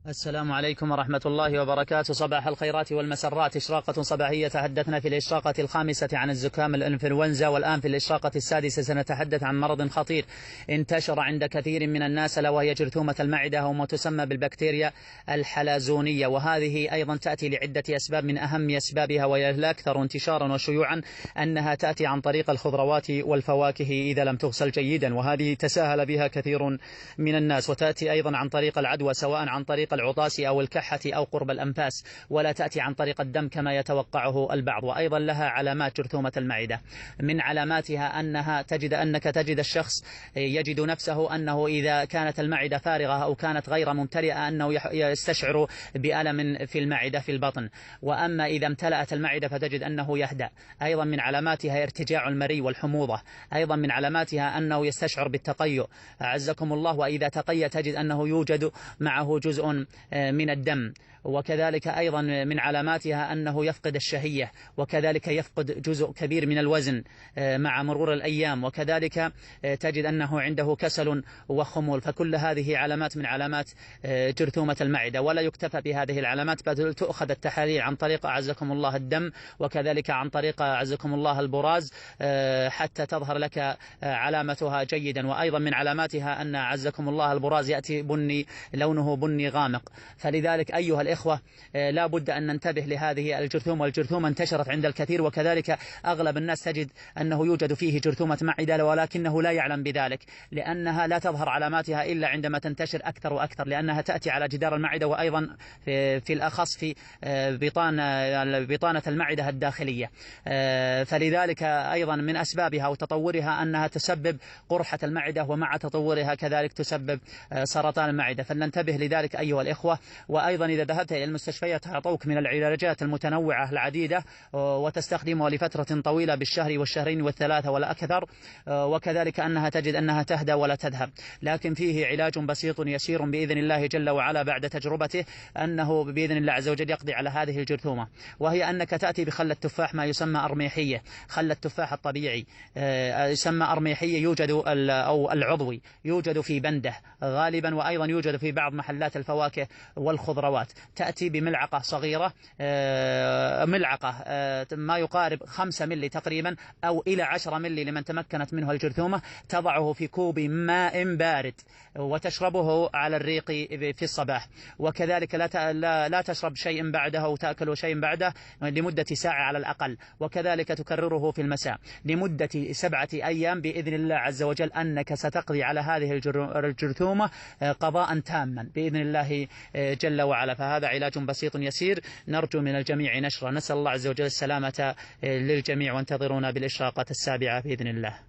السلام عليكم ورحمة الله وبركاته. صباح الخيرات والمسرات. إشراقة صباحية. تحدثنا في الإشراقة الخامسة عن الزكام الإنفلونزا، والآن في الإشراقة السادسة سنتحدث عن مرض خطير انتشر عند كثير من الناس، ألا وهي جرثومة المعدة، وما تسمى بالبكتيريا الحلزونية. وهذه أيضا تأتي لعدة أسباب، من أهم أسبابها وهي الأكثر انتشارا وشيوعا أنها تأتي عن طريق الخضروات والفواكه إذا لم تغسل جيدا، وهذه تساهل بها كثير من الناس. وتأتي أيضا عن طريق العدوى، سواء عن طريق العطاس أو الكحة أو قرب الأنفاس، ولا تأتي عن طريق الدم كما يتوقعه البعض. وأيضا لها علامات جرثومة المعدة، من علاماتها أنك تجد الشخص يجد نفسه أنه إذا كانت المعدة فارغة أو كانت غير ممتلئة أنه يستشعر بألم في المعدة في البطن، وأما إذا امتلأت المعدة فتجد أنه يهدأ. أيضا من علاماتها ارتجاع المري والحموضة. أيضا من علاماتها أنه يستشعر بالتقيؤ أعزكم الله، وإذا تقيأ تجد أنه يوجد معه جزء من الدم. وكذلك أيضا من علاماتها أنه يفقد الشهية، وكذلك يفقد جزء كبير من الوزن مع مرور الأيام، وكذلك تجد أنه عنده كسل وخمول. فكل هذه علامات من علامات جرثومة المعدة. ولا يكتفى بهذه العلامات، بل تؤخذ التحاليل عن طريق أعزكم الله الدم، وكذلك عن طريق أعزكم الله البراز، حتى تظهر لك علامتها جيدا. وأيضا من علاماتها أن أعزكم الله البراز يأتي بني، لونه بني غامق. فلذلك أيها الإخوة لا بد أن ننتبه لهذه الجرثومة، والجرثومة انتشرت عند الكثير، وكذلك أغلب الناس تجد أنه يوجد فيه جرثومة معدة ولكنه لا يعلم بذلك، لأنها لا تظهر علاماتها إلا عندما تنتشر أكثر وأكثر، لأنها تأتي على جدار المعدة، وأيضا في الأخص في بطانة المعدة الداخلية. فلذلك أيضا من أسبابها وتطورها أنها تسبب قرحة المعدة، ومع تطورها كذلك تسبب سرطان المعدة. فلننتبه لذلك أيها الإخوة. وأيضا إذا ذهبت إلى المستشفيات أعطوك من العلاجات المتنوعة العديدة، وتستخدمها لفترة طويلة بالشهر والشهرين والثلاثة ولا أكثر، وكذلك أنها تجد أنها تهدى ولا تذهب، لكن فيه علاج بسيط يسير بإذن الله جل وعلا بعد تجربته، أنه بإذن الله عز وجل يقضي على هذه الجرثومة. وهي أنك تأتي بخل التفاح، ما يسمى أرميحية، خل التفاح الطبيعي يسمى أرميحية، يوجد أو العضوي يوجد في بنده غالبا، وأيضا يوجد في بعض محلات الفواكه والخضروات. تأتي بملعقة صغيرة، ملعقة ما يقارب 5 ملي تقريبا أو إلى 10 ملي لمن تمكنت منه الجرثومة، تضعه في كوب ماء بارد وتشربه على الريق في الصباح، وكذلك لا تشرب شيء بعده أو تأكل شيء بعده لمدة ساعة على الأقل، وكذلك تكرره في المساء لمدة 7 أيام بإذن الله عز وجل، أنك ستقضي على هذه الجرثومة قضاء تاما بإذن الله جل وعلا. فهذا علاج بسيط يسير، نرجو من الجميع نشره. نسأل الله عز وجل السلامة للجميع، وانتظرونا بالإشراقة السابعة بإذن الله.